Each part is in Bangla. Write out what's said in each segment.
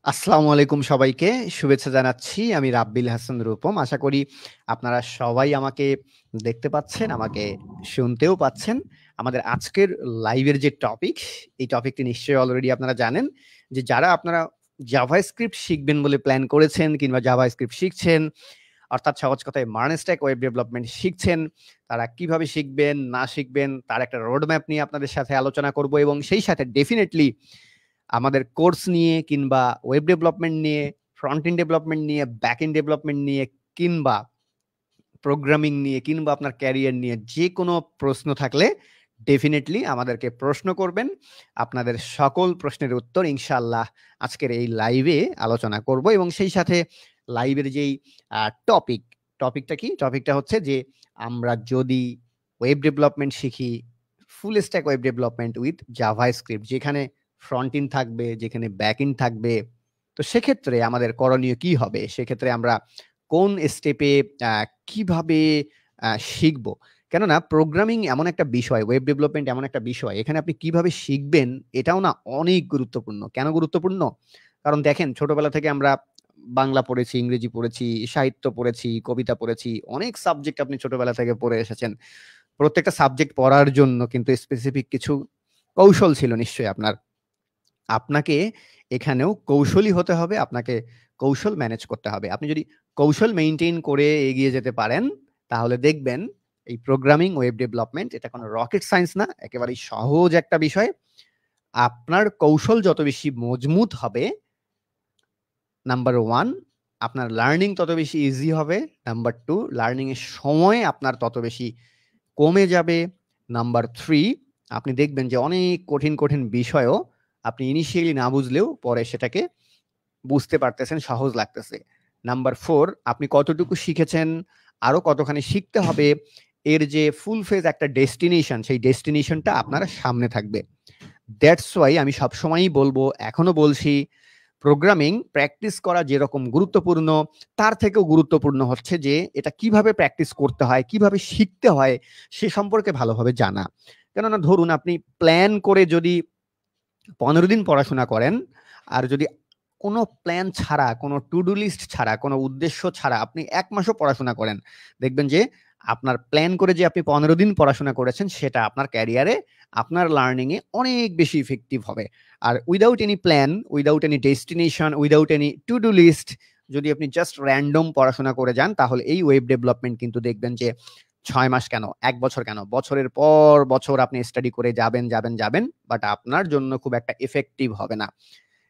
আসসালামু আলাইকুম সবাইকে। শুভেচ্ছা জানাচ্ছি। আমি রাব্বিল হাসান রূপম। আশা করি আপনারা সবাই আমাকে দেখতে পাচ্ছেন, আমাকে শুনতেও পাচ্ছেন। আমাদের আজকের লাইভের যে টপিক, এই টপিকটি নিশ্চয়ই অলরেডি আপনারা জানেন যে যারা আপনারা জাভাস্ক্রিপ্ট শিখবেন বলে প্ল্যান করেছেন কিংবা জাভাস্ক্রিপ্ট শিখছেন, অর্থাৎ সহজ কথায় মার্ন স্ট্যাক ওয়েব ডেভেলপমেন্ট শিখছেন, তারা কিভাবে শিখবেন, না শিখবেন তার একটা রোড ম্যাপ নিয়ে আপনাদের সাথে আলোচনা করব এবং সেই সাথে ডেফিনিটলি আমাদের কোর্স নিয়ে কিংবা ওয়েব ডেভেলপমেন্ট নিয়ে, ফ্রন্ট এন্ড ডেভেলপমেন্ট নিয়ে, ব্যাক এন্ড ডেভেলপমেন্ট নিয়ে কিংবা প্রোগ্রামিং নিয়ে কিংবা আপনার ক্যারিয়ার নিয়ে যে কোনো প্রশ্ন থাকলে ডেফিনেটলি আমাদেরকে প্রশ্ন করবেন। আপনাদের সকল প্রশ্নের উত্তর ইনশাআল্লাহ আজকের এই লাইভে আলোচনা করব এবং সেই সাথে লাইভের যেই টপিকটা কি? টপিকটা হচ্ছে যে আমরা যদি ওয়েব ডেভেলপমেন্ট শিখি, full stack web development with JavaScript, যেখানে ফ্রন্ট এন্ড থাকবে, যেখানে ব্যাক এন্ড থাকবে, তো সেক্ষেত্রে আমাদের করণীয় কি হবে? সেক্ষেত্রে আমরা কোন স্টেপে কিভাবে শিখবো? কেননা প্রোগ্রামিং এমন একটা বিষয়, ওয়েব ডেভেলপমেন্ট এমন একটা বিষয়, এখানে আপনি কিভাবে শিখবেন এটাও না অনেক গুরুত্বপূর্ণ। কেন গুরুত্বপূর্ণ? কারণ দেখেন ছোটবেলা থেকে আমরা বাংলা পড়েছি, ইংরেজি পড়েছি, সাহিত্য পড়েছি, কবিতা পড়েছি। অনেক সাবজেক্ট আপনি ছোটবেলা থেকে পড়ে এসেছেন। প্রত্যেকটা সাবজেক্ট পড়ার জন্য কিন্তু স্পেসিফিক কিছু কৌশল ছিল নিশ্চয়ই আপনার। আপনাকে এখানেও কৌশলী হতে হবে, আপনাকে কৌশল ম্যানেজ করতে হবে। আপনি যদি কৌশল মেইনটেইন করে এগিয়ে যেতে পারেন, তাহলে দেখবেন এই প্রোগ্রামিং, ওয়েব ডেভেলপমেন্ট এটা কোনো রকেট সায়েন্স না, একেবারেই সহজ একটা বিষয়। আপনার কৌশল যত বেশি মজবুত হবে, নাম্বার 1 আপনার লার্নিং তত বেশি ইজি হবে। নাম্বার 2 লার্নিং এর সময় আপনার তত বেশি কমে যাবে। নাম্বার 3 আপনি দেখবেন যে অনেক কঠিন বিষয়ও আপনি ইনিশিয়ালি না বুঝলেও পরে সেটাকে বুঝতে পারতেছেন, সহজ লাগতেছে। নাম্বার 4 আপনি কতটুকু শিখেছেন, আরো কতখানি শিখতে হবে, এর যে ফুল ফেজ একটা ডেস্টিনেশন, সেই ডেস্টিনেশনটা আপনার সামনে থাকবে। দ্যাটস ওয়াই আমি সবসময়ই বলবো, এখনো বলছি, প্রোগ্রামিং প্র্যাকটিস করা যেরকম গুরুত্বপূর্ণ, তার থেকেও গুরুত্বপূর্ণ হচ্ছে যে এটা কিভাবে প্র্যাকটিস করতে হয়, কিভাবে শিখতে হয় সে সম্পর্কে ভালোভাবে জানা। কেননা ধরুন আপনি প্ল্যান করে যদি 15 দিন পড়াশোনা করেন, আর যদি কোনো প্ল্যান ছাড়া, কোনো টু ডু লিস্ট ছাড়া, কোনো উদ্দেশ্য ছাড়া আপনি ১ মাসও পড়াশোনা করেন, দেখবেন যে আপনার প্ল্যান করে যে আপনি 15 দিন পড়াশোনা করেছেন সেটা আপনার ক্যারিয়ারে, আপনার লার্নিং এ অনেক বেশি ইফেক্টিভ হবে। আর without any plan, without any destination, without any to do list যদি আপনি জাস্ট র‍্যান্ডম পড়াশোনা করে যান, তাহলে এই ওয়েব ডেভেলপমেন্ট কিন্তু দেখবেন যে ৬ মাস কেন, ১ বছর কেন, বছরের পর বছর আপনি স্টাডি করে যাবেন, বাট আপনার জন্য খুব একটা ইফেক্টিভ হবে না।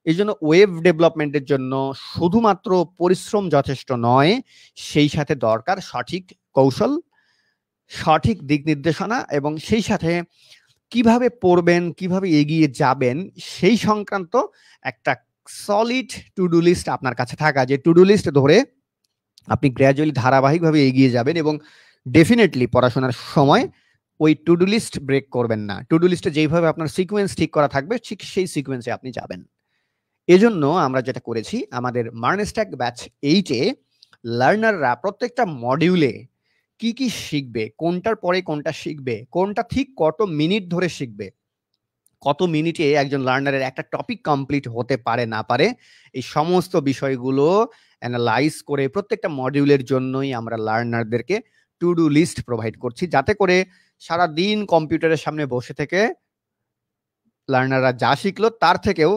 এইজন্য ওয়েব ডেভেলপমেন্টের জন্য শুধুমাত্র পরিশ্রম যথেষ্ট নয়, সেই সাথে দরকার সঠিক কৌশল, সঠিক দিক নির্দেশনা এবং সেই সাথে কিভাবে পড়বেন, কিভাবে এগিয়ে যাবেন সেই সংক্রান্ত একটা সলিড টু ডু লিস্ট আপনার কাছে থাকা, যে টু ডু লিস্ট ধরে আপনি গ্র্যাজুয়ালি ধারাবাহিকভাবে এগিয়ে যাবেন এবং ডেফিনিটলি পড়াশোনার সময় ওই টু ডু লিস্ট ব্রেক করবেন না। টু ডু লিস্টে যেইভাবে আপনার সিকোয়েন্স ঠিক করা থাকবে, ঠিক সেই সিকোয়েন্সে আপনি যাবেন। এজন্য আমরা যেটা করেছি, আমাদের মার্নস্ট্যাক ব্যাচ 8 এ লার্নাররা প্রত্যেকটা মডিউলে কি শিখবে, কোনটার পরে কোনটা শিখবে, কোনটা ঠিক কত মিনিট ধরে শিখবে, কত মিনিটে একজন লার্নারের একটা টপিক কমপ্লিট হতে পারে না পারে, এই সমস্ত বিষয়গুলো অ্যানালাইজ করে প্রত্যেকটা মডিউলের জন্যই আমরা লার্নারদেরকে টু ডু লিস্ট প্রোভাইড করছি, যাতে করে সারাদিন কম্পিউটারের সামনে বসে থেকে লার্নাররা যা শিখলো তার থেকেও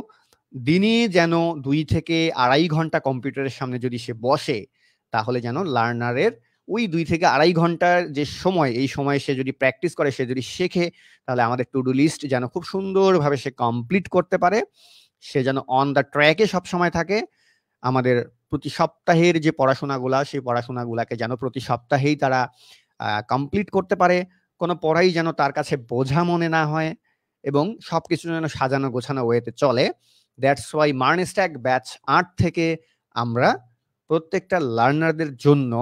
দিনে যেন ২ থেকে ২.৫ ঘন্টা কম্পিউটারের সামনে যদি সে বসে, তাহলে যেন লার্নারের ওই ২ থেকে ২.৫ ঘন্টার যে সময়, এই সময়ে সে যদি প্র্যাকটিস করে, সে যদি শেখে, তাহলে আমাদের টু ডু লিস্ট যেন খুব সুন্দরভাবে সে কমপ্লিট করতে পারে। সে যেন অন দ্য ট্র্যাকে সবসময় থাকে। আমাদের প্রতি সপ্তাহের যে পড়াশোনাগুলা, সেই পড়াশোনাগুলাকে যেন প্রতি সপ্তাহেই তারা কমপ্লিট করতে পারে। কোনো পড়াই যেন তার কাছে বোঝা মনে না হয় এবং সবকিছু যেন সাজানো গোছানো ওয়েতে চলে। দ্যাটস ওয়াই মার্নস্ট্যাক ব্যাচ ৮ থেকে আমরা প্রত্যেকটা লার্নারদের জন্য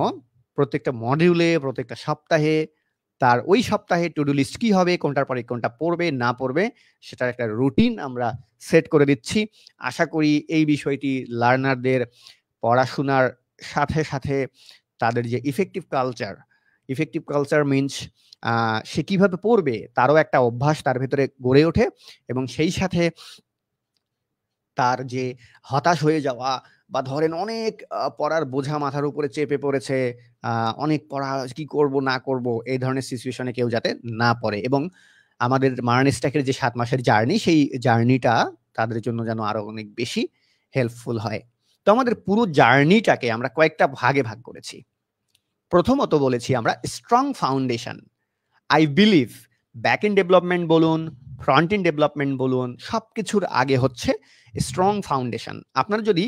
প্রত্যেকটা মডিউলে, প্রত্যেকটা সপ্তাহে তার ওই সপ্তাহে টু ডু লিস্ট কি হবে, কোনটার পরে কোনটা পড়বে না পড়বে, সেটার একটা রুটিন আমরা সেট করে দিচ্ছি। আশা করি এই বিষয়টি লার্নারদের পড়াশোনার সাথে তাদের যে ইফেক্টিভ কালচার মিনস সে কিভাবে পড়বে তারও একটা অভ্যাস তার ভেতরে গড়ে ওঠে এবং সেই সাথে তার যে হতাশ হয়ে যাওয়া বা ধরেন অনেক পড়ার বোঝা মাথার উপরে চেপে পড়েছে, অনেক পড়া কি করব না করব, এই ধরনের সিচুয়েশনে কেউ যাতে না পড়ে, এবং আমাদের মার্নেস্ট্যাকের যে 7 মাসের জার্নি, সেই জার্নিটা তাদের জন্য যেন আরো অনেক বেশি হেল্পফুল হয়। তো আমাদের পুরো জার্নিটাকে আমরা কয়েকটা ভাগে ভাগ করেছি। প্রথমত বলেছি আমরা strong foundation. I believe back end development বলুন, ফ্রন্ট এন্ড ডেভেলপমেন্ট বলুন, সবকিছুর আগে হচ্ছে স্ট্রং ফাউন্ডেশন। আপনার যদি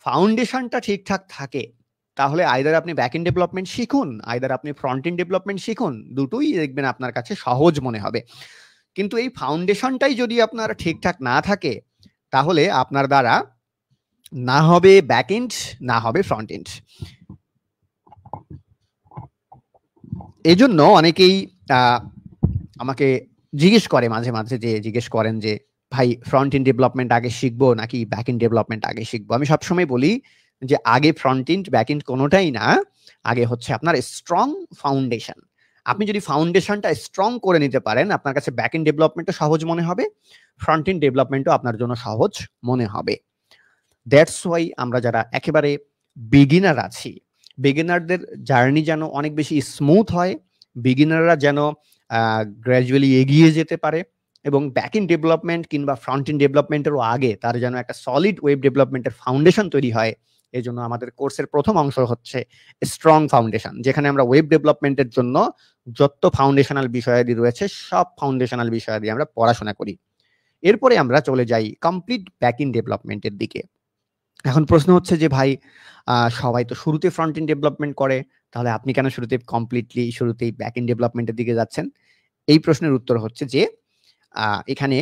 ফাউন্ডেশনটা ঠিকঠাক থাকে, তাহলে আইদার আপনি ব্যাক এন্ড ডেভেলপমেন্ট শিখুন, আইদার আপনি ফ্রন্ট এন্ড ডেভেলপমেন্ট শিখুন, দুটোই দেখবেন আপনার কাছে সহজ মনে হবে। কিন্তু এই ফাউন্ডেশনটাই যদি আপনার ঠিকঠাক না থাকে, তাহলে আপনার দ্বারা না হবে ব্যাক এন্ড, না হবে ফ্রন্ট এন্ড। এই জন্য অনেকেই আমাকে জিজ্ঞেস করে মাঝে মাঝে, যে জিজ্ঞেস করেন যে ভাই ফ্রন্ট এন্ড ডেভেলপমেন্ট আগে শিখবো নাকি ব্যাক এন্ড ডেভেলপমেন্ট আগে শিখবো। আমি সবসময় বলি যে আগে ফ্রন্ট এন্ড ব্যাক এন্ড কোনোটাই না, আগে হচ্ছে আপনার স্ট্রং ফাউন্ডেশন। আপনি যদি ফাউন্ডেশনটা স্ট্রং করে নিতে পারেন, আপনার কাছে ব্যাক এন্ড ডেভেলপমেন্টও সহজ মনে হবে, ফ্রন্ট এন্ড ডেভেলপমেন্টও আপনার জন্য সহজ মনে হবে। দ্যাটস ওয়াই আমরা যারা একেবারে বিগিনার আছি, বিগিনারদের জার্নি যেন অনেক বেশি স্মুথ হয়, বিগিনাররা যেন গ্র্যাজুয়ালি এগিয়ে যেতে পারে, এবং ব্যাক এন্ড ডেভেলপমেন্ট কিংবা ফ্রন্ট এন্ড ডেভেলপমেন্টেরও আগে তার যেন একটা সলিড ওয়েব ডেভেলপমেন্টের ফাউন্ডেশন তৈরি হয়। এই জন্য আমাদের কোর্সের প্রথম অংশ হচ্ছে স্ট্রং ফাউন্ডেশন, যেখানে আমরা ওয়েব ডেভেলপমেন্টের জন্য যত ফাউন্ডেশনাল বিষয়াদি রয়েছে সব ফাউন্ডেশনাল বিষয়াদি আমরা পড়াশোনা করি। এরপরে আমরা চলে যাই কমপ্লিট ব্যাক এন্ড ডেভেলপমেন্টের দিকে। এখন প্রশ্ন হচ্ছে যে ভাই, সবাই তো শুরুতে ফ্রন্ট এন্ড ডেভেলপমেন্ট করে, তাহলে আপনি কেন শুরুতেই ব্যাক এন্ড ডেভেলপমেন্টের দিকে যাচ্ছেন? এই প্রশ্নের উত্তর হচ্ছে যে এখানে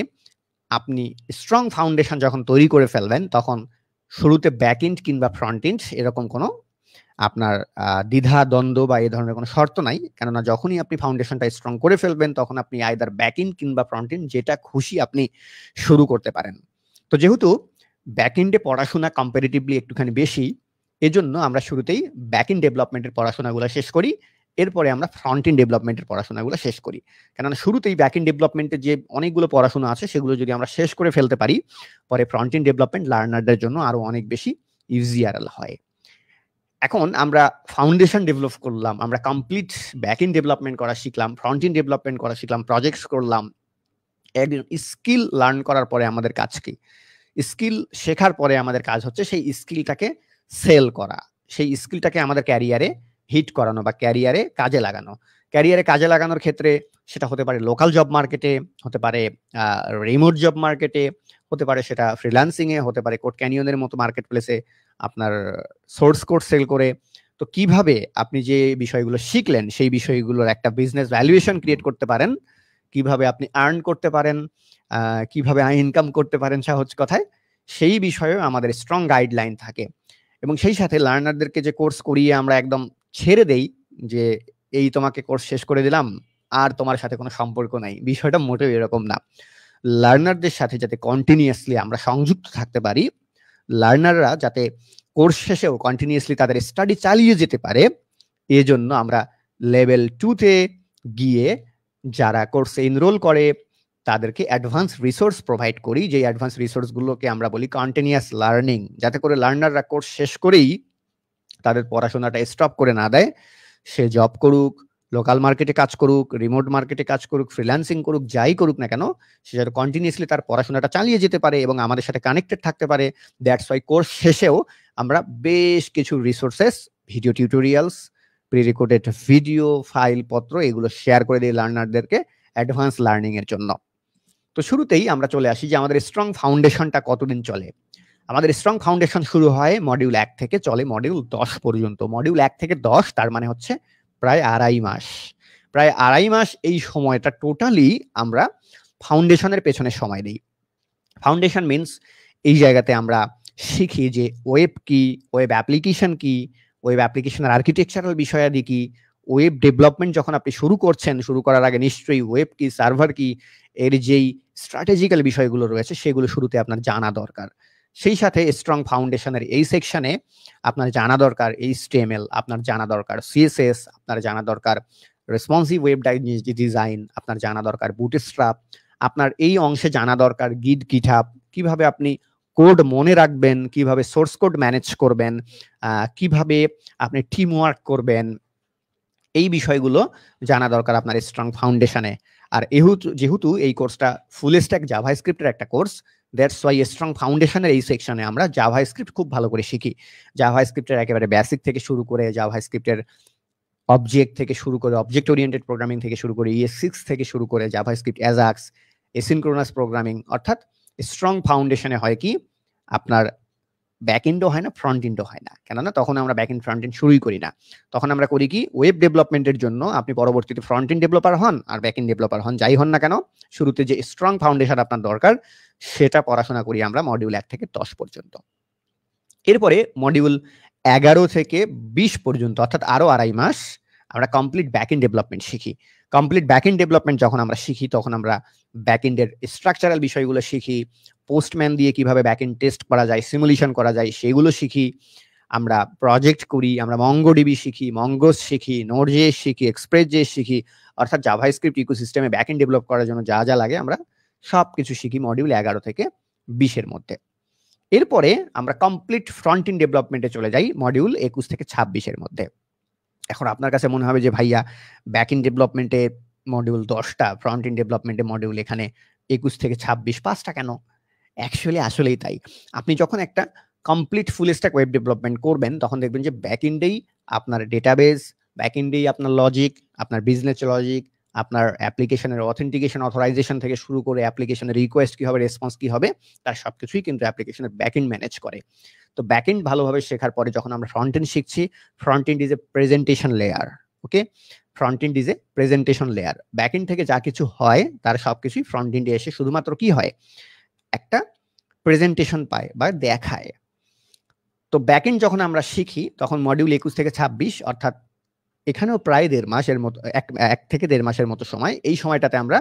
আপনি স্ট্রং ফাউন্ডেশন যখন তৈরি করে ফেলবেন, তখন শুরুতে ব্যাক এন্ড কিংবা ফ্রন্ট এন্ড এরকম কোনো আপনার দ্বিধা দ্বন্দ্ব বা এই ধরনের কোনো শর্ত নাই। কেননা যখনই আপনি ফাউন্ডেশনটা স্ট্রং করে ফেলবেন, তখন আপনি আইদার ব্যাক এন্ড কিংবা ফ্রন্ট এন্ড যেটা খুশি আপনি শুরু করতে পারেন। তো যেহেতু ব্যাক এন্ডে পড়াশোনা কম্পারেটিভলি একটুখানি বেশি, এজন্য আমরা শুরুতেই ব্যাক এন্ড ডেভেলপমেন্টের পড়াশোনাগুলো শেষ করি, এরপরে আমরা ফ্রন্ট এন্ড ডেভেলপমেন্টের পড়াশোনাগুলো শেষ করি। কেননা শুরুতেই ব্যাক এন্ড ডেভেলপমেন্টের যে অনেকগুলো পড়াশোনা আছে, সেগুলো যদি আমরা শেষ করে ফেলতে পারি, পরে ফ্রন্ট এন্ড ডেভেলপমেন্ট লার্নারদের জন্য আরো অনেক বেশি ইজিয়ার হয়। এখন আমরা ফাউন্ডেশন ডেভেলপ করলাম, আমরা কমপ্লিট ব্যাক এন্ড ডেভেলপমেন্ট করা শিখলাম, ফ্রন্ট এন্ড ডেভেলপমেন্ট করা শিখলাম, প্রজেক্টস করলাম, স্কিল লার্ন করার পরে আমাদের কাজ কি? স্কিল শেখার পরে আমাদের কাজ হচ্ছে সেই স্কিলটাকে সেল করা, সেই স্কিলটাকে আমাদের ক্যারিয়ারে হিট করানো বা ক্যারিয়ারে কাজে লাগানো। ক্যারিয়ারে কাজে লাগানোর ক্ষেত্রে সেটা হতে পারে লোকাল জব মার্কেটে, হতে পারে রিমোট জব মার্কেটে, হতে পারে সেটা ফ্রিল্যান্সিং এ, হতে পারে কোড ক্যানিয়নের মতো মার্কেট প্লেসে আপনার সোর্স কোড সেল করে। তো কিভাবে আপনি যে বিষয়গুলো শিখলেন সেই বিষয়গুলোর একটা বিজনেস ভ্যালুয়েশন ক্রিয়েট করতে পারেন, কিভাবে আপনি আর্ন করতে পারেন, কিভাবে ইনকাম করতে পারেন সহজ কথায়, সেই বিষয়েও আমাদের স্ট্রং গাইডলাইন থাকে। এবং সেই সাথে লার্নারদেরকে যে কোর্স করিয়ে আমরা একদম ছেড়ে দেই যে এই তোমাকে কোর্স শেষ করে দিলাম আর তোমার সাথে কোনো সম্পর্ক নাই, বিষয়টা মোটেও এরকম না। লার্নারদের সাথে যাতে কন্টিনিউয়াসলি আমরা সংযুক্ত থাকতে পারি, লার্নাররা যাতে কোর্স শেষেও কন্টিনিউয়াসলি তাদের স্টাডি চালিয়ে যেতে পারে, এজন্য আমরা লেভেল 2-তে গিয়ে যারা কোর্সে এনরোল করে তাদেরকে অ্যাডভান্স রিসোর্স প্রোভাইড করি, যে অ্যাডভান্স রিসোর্সগুলোকে আমরা বলি কন্টিনিউয়াস লার্নিং, যাতে করে লার্নাররা কোর্স শেষ করেই তাদের পড়াশোনাটা স্টপ করে না দেয়। সে জব করুক, লোকাল মার্কেটে কাজ করুক, রিমোট মার্কেটে কাজ করুক, ফ্রিল্যান্সিং করুক, যাই করুক না কেন, সে যাতে কন্টিনিউয়াসলি তার পড়াশোনাটা চালিয়ে যেতে পারে এবং আমাদের সাথে কানেক্টেড থাকতে পারে। দ্যাটস ওয়াই কোর্স শেষেও আমরা বেশ কিছু resources, video tutorials, pre recorded video file পত্র এগুলো শেয়ার করে দিই লার্নারদেরকে অ্যাডভান্স লার্নিং এর জন্য। তো শুরুতেই আমরা চলে আসি যে আমাদের স্ট্রং ফাউন্ডেশনটা কতদিন চলে। আমাদের স্ট্রং ফাউন্ডেশন শুরু হয় মডিউল 1 থেকে, চলে মডিউল 10 পর্যন্ত। মডিউল 1 থেকে 10 তার মানে হচ্ছে প্রায় 2.5 মাস। প্রায় 2.5 মাস এই সময়টা টোটালি আমরা ফাউন্ডেশনের পেছনে সময় দিই। ফাউন্ডেশন মিনস এই জায়গাতে আমরা শিখি যে ওয়েব কি, ওয়েব অ্যাপ্লিকেশন কি, ওয়েব অ্যাপ্লিকেশনের আর্কিটেকচারাল বিষয়াদি কি, ওয়েব ডেভেলপমেন্ট যখন আপনি শুরু করছেন, শুরু করার আগে নিশ্চয়ই ওয়েব কি, সার্ভার কি, এর যেই স্ট্র্যাটেজিক্যাল বিষয়গুলো রয়েছে সেগুলো শুরুতে আপনার জানা দরকার। সেই সাথে স্ট্রং ফাউন্ডেশনের এই সেকশনে আপনার জানা দরকার HTML, আপনার জানা দরকার CSS, আপনার জানা দরকার রেসপন্সিভ ওয়েব ডিজাইন, আপনার জানা দরকার বুটস্ট্র্যাপ, আপনার এই অংশে জানা দরকার গিটহাব, কিভাবে আপনি কোড মনে রাখবেন, কিভাবে সোর্স কোড ম্যানেজ করবেন, কিভাবে আপনি টিম ওয়ার্ক করবেন, এই বিষয়গুলো জানা দরকার আপনার স্ট্রং ফাউন্ডেশনে। আর যেহেতু এই কোর্সটা ফুল স্ট্যাক জাভাস্ক্রিপ্টের একটা কোর্স, দ্যাটস ওয়াই স্ট্রং ফাউন্ডেশনের এই সেকশনে আমরা জাভাস্ক্রিপ্ট খুব ভালো করে শিখি। জাভাস্ক্রিপ্টের একেবারে বেসিক থেকে শুরু করে, জাভাস্ক্রিপ্টের অবজেক্ট থেকে শুরু করে, অবজেক্ট ওরিয়েন্টেড প্রোগ্রামিং থেকে শুরু করে, ES6 থেকে শুরু করে জাভাস্ক্রিপ্ট অ্যাজাক্স, এসিনক্রোনাস প্রোগ্রামিং। অর্থাৎ স্ট্রং ফাউন্ডেশনে হয় কি আপনার ব্যাক এন্ডও হয় না, ফ্রন্ট এন্ডও হয় না, কেননা তখন আমরা ব্যাক এন্ড ফ্রন্ট এন্ড শুরুই করি না। তখন আমরা করি কি, ওয়েব ডেভেলপমেন্টের জন্য আপনি পরবর্তীতে ফ্রন্ট এন্ড ডেভেলপার হন আর ব্যাক এন্ড ডেভেলপার হন, যাই হন না কেন, শুরুতে যে স্ট্রং ফাউন্ডেশন আপনার দরকার সেটা পড়াশোনা করি আমরা মডিউল 1 থেকে 10 পর্যন্ত। এরপরে মডিউল 11 থেকে 20 পর্যন্ত, অর্থাৎ আরো 2.5 মাস আমরা কমপ্লিট ব্যাক এন্ড ডেভেলপমেন্ট শিখি। কমপ্লিট ব্যাক এন্ড ডেভেলপমেন্ট যখন আমরা শিখি তখন আমরা ব্যাক এন্ডের স্ট্রাকচারাল বিষয়গুলো শিখি, পোস্টম্যান দিয়ে কিভাবে ব্যাক এন্ড টেস্ট করা যায়, সিমুলেশন করা যায় সেগুলো শিখি, আমরা প্রজেক্ট করি, আমরা মঙ্গোডিবি শিখি, মঙ্গোস শিখি, নোড.জেএস শিখি, এক্সপ্রেস.জেএস শিখি। অর্থাৎ জাভাস্ক্রিপ্ট ইকোসিস্টেমে ব্যাক এন্ড ডেভেলপ করার জন্য যা যা লাগে আমরা সবকিছু শিখি মডিউল 11 থেকে 20 মধ্যে। এরপরে আমরা কমপ্লিট ফ্রন্ট এন্ড ডেভেলপমেন্টে চলে যাই মডিউল 21 থেকে 26 মধ্যে। এখন আপনার কাছে মনে হবে যে ভাইয়া ব্যাক এন্ড ডেভেলপমেন্টে মডিউল 10টা, ফ্রন্ট এন্ড ডেভেলপমেন্টে মডিউল এখানে 21 থেকে 26, 5টা কেন? আসলেই তাই। আপনি যখন একটা complete full stack web development করবেন তখন দেখবেন যে ব্যাক এন্ডেই আপনার ডেটাবেস, ব্যাক এন্ডেই আপনার লজিক, আপনার বিজনেস লজিক, আপনার অ্যাপ্লিকেশনের অথেন্টিকেশন, অথরাইজেশন থেকে শুরু করে অ্যাপ্লিকেশনের রিকোয়েস্ট কি হবে, রেসপন্স কি হবে, তার সবকিছুই কিন্তু অ্যাপ্লিকেশনের ব্যাক এন্ড ম্যানেজ করে। তো ব্যাক এন্ড ভালোভাবে শেখার পরে যখন আমরা ফ্রন্ট এন্ড শিখছি, front end is a presentation layer. Okay, front end is a presentation layer. Back end থেকে যা কিছু হয় তার সবকিছুই ফ্রন্ট এন্ডে এসে শুধুমাত্র কি হয়, একটা প্রেজেন্টেশন পায় বা দেখায়। তো ব্যাক এন্ড যখন আমরা শিখি তখন মডিউল 21 থেকে 26, অর্থাৎ এখানেও প্রায় 1.5 মাসের মতো, 1 থেকে 1.5 মাসের মতো সময়। এই সময়টাতে আমরা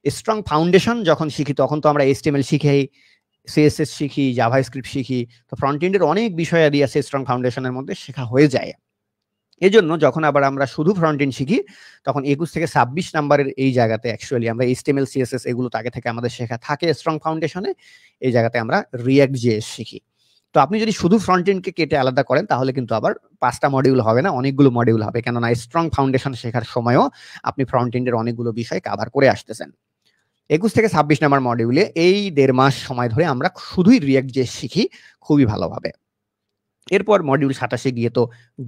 স্ট্রং ফাউন্ডেশন যখন শিখি তখন তো আমরা HTML শিখি, CSS শিখি, জাভাস্ক্রিপ্ট শিখি। তো ফ্রন্ট এন্ডের অনেক বিষয়াদি আছে স্ট্রং ফাউন্ডেশনের মধ্যে, শেখা হয়ে যায়। এজন্য যখন আবার আমরা শুধু ফ্রন্ট এন্ড শিখি তখন 21 থেকে 26 নাম্বারের এই জায়গাতে অ্যাকচুয়ালি আমরা HTML CSS এগুলো তো আগে থেকে আমাদের শেখা থাকে স্ট্রং ফাউন্ডেশনে। এই জায়গাতে আমরা React.js শিখি। তো আপনি যদি শুধু ফ্রন্ট এন্ডকে কেটে আলাদা করেন তাহলে কিন্তু আবার 5টা মডিউল হবে না, অনেকগুলো মডিউল হবে, কেননা স্ট্রং ফাউন্ডেশন শেখার সময়ও আপনি ফ্রন্ট এন্ডের অনেকগুলো বিষয় কভার করে আসতেছেন। 21 থেকে 26 নাম্বার মডিউলে এই 1.5 মাস সময় ধরে আমরা শুধুই React.js শিখি খুবই ভালোভাবে। এরপর মডিউল 27 গিয়ে তো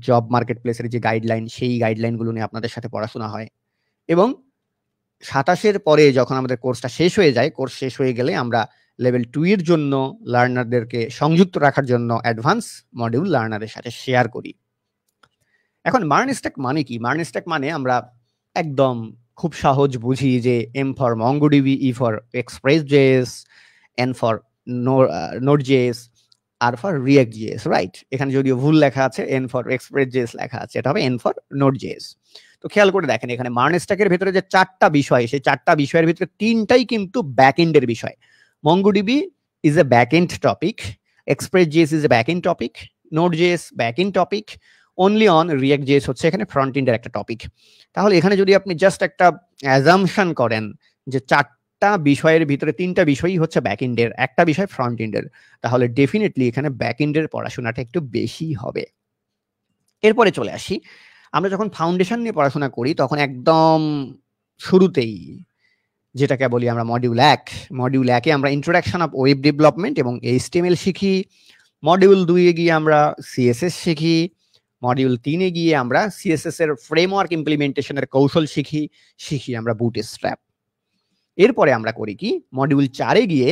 জব মার্কেট প্লেসের যে গাইডলাইন, সেই গাইডলাইনগুলো নিয়ে আপনাদের সাথে পড়াশোনা হয়। এবং 27 পরে যখন আমাদের কোর্সটা শেষ হয়ে যায়, কোর্স শেষ হয়ে গেলে আমরা লেভেল 2 এর জন্য লার্নারদেরকে সংযুক্ত রাখার জন্য অ্যাডভান্স মডিউল লার্নারের সাথে শেয়ার করি। এখন মার্নস্ট্যাক মানে কি? মার্নস্ট্যাক মানে আমরা একদম খুব সহজ বুঝি যে M for MongoDB, E for Express.js, N for Node.js, R for React.js, right? এখানে যদিও ভুল লেখা আছে, N ফর Express.js লেখা আছে, এটা হবে N ফর Node.js। তো খেয়াল করে দেখেন এখানে মার্নস্ট্যাকের ভেতরে যে 4টা বিষয়, সেই 4টা বিষয়ের ভিতরে 3টাই কিন্তু ব্যাকএন্ডের বিষয়। MongoDB is a backend topic, Express.js is a backend topic, Node.js backend topic, only on React.js হচ্ছে এখানে ফ্রন্ট এন্ডের একটা টপিক। তাহলে এখানে যদি আপনি জাস্ট একটা অ্যাজাম্পশন করেন যে 4টা বিষয়ের ভিতরে 3টা বিষয়ই হচ্ছে ব্যাকএন্ডের, একটা বিষয় ফ্রন্ট এন্ডের, তাহলে ডেফিনেটলি এখানে ব্যাকএন্ডের পড়াশোনাটা একটু বেশি হবে। এরপরে চলে আসি, আমরা যখন ফাউন্ডেশন নিয়ে পড়াশোনা করি তখন একদম শুরুতেই যেটাকে বলি আমরা মডিউল 1, মডিউল 1-এ আমরা ইন্ট্রোডাকশন অফ ওয়েব ডেভেলপমেন্ট এবং HTML শিখি। মডিউল 2-এ গিয়ে আমরা CSS শিখি। মডিউল 3-এ গিয়ে আমরা CSS এর ফ্রেমওয়ার্ক ইমপ্লিমেন্টেশনের কৌশল শিখি আমরা বুটস্ট্র্যাপ। এরপরে আমরা করি কি, মডিউল 4-এ গিয়ে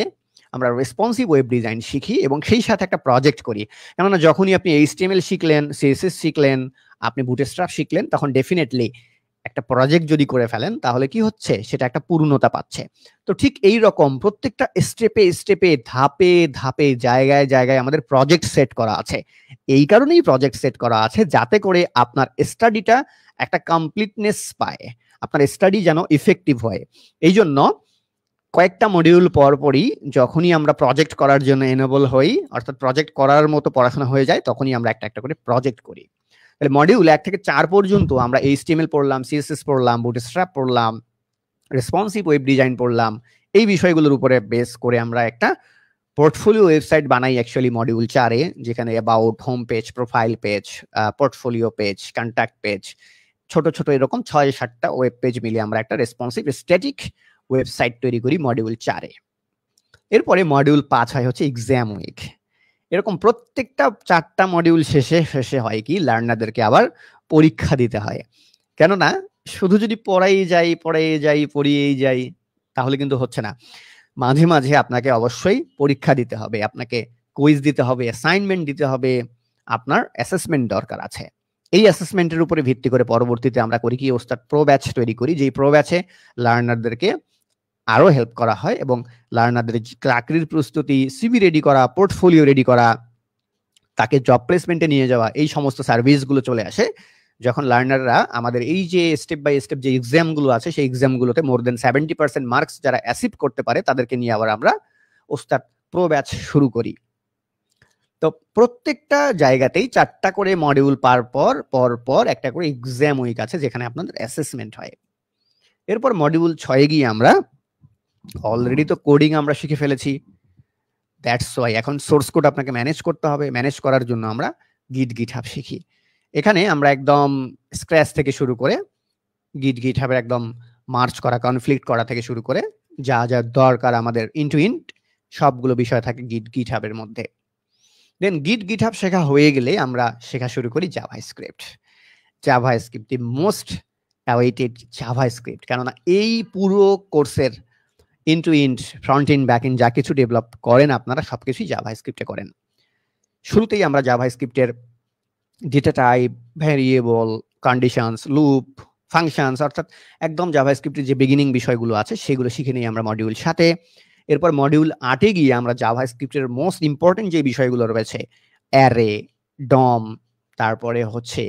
আমরা রেসপন্সিভ ওয়েব ডিজাইন শিখি এবং সেই সাথে একটা প্রজেক্ট করি। কেননা যখনই আপনি HTML শিখলেন, CSS শিখলেন, আপনি বুটস্ট্র্যাপ শিখলেন, তখন ডেফিনেটলি একটা প্রজেক্ট যদি করে ফেলেন তাহলে কি হচ্ছে, সেটা একটা পূর্ণতা পাচ্ছে। তো ঠিক এই রকম প্রত্যেকটা স্টেপে স্টেপে, ধাপে ধাপে, জায়গায় জায়গায় আমাদের প্রজেক্ট সেট করা আছে। এই কারণেই প্রজেক্ট সেট করা আছে যাতে করে আপনার স্টাডিটা একটা কমপ্লিটনেস পায়, আপনার স্টাডি যেন ইফেক্টিভ হয়। এই জন্য কয়েকটা মডিউল পরপরই যখনই আমরা প্রজেক্ট করার জন্য এনেবল হই, অর্থাৎ প্রজেক্ট করার মতো পড়াশোনা হয়ে যায়, তখনই আমরা একটা একটা করে প্রজেক্ট করি। তাহলে মডিউল 1 থেকে 4 পর্যন্ত আমরা HTML পড়লাম, CSS পড়লাম, বুটস্ট্র্যাপ পড়লাম, রেসপন্সিভ ওয়েব ডিজাইন পড়লাম। এই বিষয়গুলোর উপরে বেস করে আমরা একটা পোর্টফোলিও ওয়েবসাইট বানাই অ্যাকচুয়ালি মডিউল 4-এ, যেখানে about, home page, profile page, portfolio page, contact page, ছোট ছোট এরকম 6-7টা ওয়েব পেজ মিলিয়ে আমরা একটা রেসপন্সিভ স্ট্যাটিক ওয়েবসাইট তৈরি করি মডিউল 4-এ। এরপরে মডিউল 5 হয় হচ্ছে এক্সাম উইক। এরকম প্রত্যেকটা 4টা মডিউল শেষে হয় কি, লার্নারদেরকে আবার পরীক্ষা দিতে হয়। কেননা শুধু যদি পড়িয়েই যাই তাহলে কিন্তু হচ্ছে না। মাঝে মাঝে আপনাকে অবশ্যই পরীক্ষা দিতে হবে, আপনাকে কুইজ দিতে হবে, অ্যাসাইনমেন্ট দিতে হবে, আপনার অ্যাসেসমেন্ট দরকার আছে। এই অ্যাসেসমেন্টের উপরে ভিত্তি করে পরবর্তীতে আমরা করি কি, ওস্তাদ প্রো ব্যাচ তৈরি করি, যেই প্রো ব্যাচে লার্নারদেরকে আরো হেল্প করা হয় এবং লার্নারদের চাকরির প্রস্তুতি, সিভি রেডি করা, পোর্টফোলিও রেডি করা, তাকে জব প্লেসমেন্টে নিয়ে যাওয়া, এই সমস্ত সার্ভিসগুলো চলে আসে যখন লার্নাররা আমাদের এই যে স্টেপ বাই স্টেপ যে এক্সামগুলো আছে সেই এক্সামগুলোতে মোর দেন 70% মার্কস যারা অ্যাচিভ করতে পারে তাদেরকে নিয়ে আবার আমরা ওস্তাদ প্রো ব্যাচ শুরু করি। তো প্রত্যেকটা জায়গাতেই 4টা করে মডিউল পর একটা করে এক্সাম উইক আছে যেখানে আপনাদের অ্যাসেসমেন্ট হয়। এরপর মডিউল 6-এ গিয়ে আমরা অলরেডি তো কোডিং আমরা শিখে ফেলেছি, দ্যাটস ওয়াই এখন সোর্স কোড আপনাকে ম্যানেজ করতে হবে। ম্যানেজ করার জন্য আমরা গিটহাব শিখি। এখানে আমরা একদম স্ক্র্যাচ থেকে শুরু করে গিটহাবের একদম মার্চ করা, কনফ্লিক্ট করা থেকে শুরু করে যা যা দরকার আমাদের ইন্টু ইন্ট সবগুলো বিষয় থাকে গিটহাবের মধ্যে। দেন গিটহাব শেখা হয়ে গেলে আমরা শেখা শুরু করি JavaScript. The most awaited JavaScript, কেননা এই পুরো কোর্সের ইন্টু ইন্ট, ফ্রন্ট ইন্ড, ব্যাক ইন্ড যা কিছু ডেভেলপ করেন আপনারা সবকিছুই জাভাস্ক্রিপ্টে করেন। শুরুতেই আমরা জাভাস্ক্রিপ্টের data type, variable, conditions, loop, functions, অর্থাৎ একদম জাভাস্ক্রিপ্টের যে বিগিনিং বিষয়গুলো আছে সেগুলো শিখে নিই আমরা মডিউল 7-এ। এরপর মডিউল 8-এ গিয়ে আমরা জাভাস্ক্রিপ্টের মোস্ট ইম্পর্টেন্ট যে বিষয়গুলো রয়েছে, অ্যারে, ডম, তারপরে হচ্ছে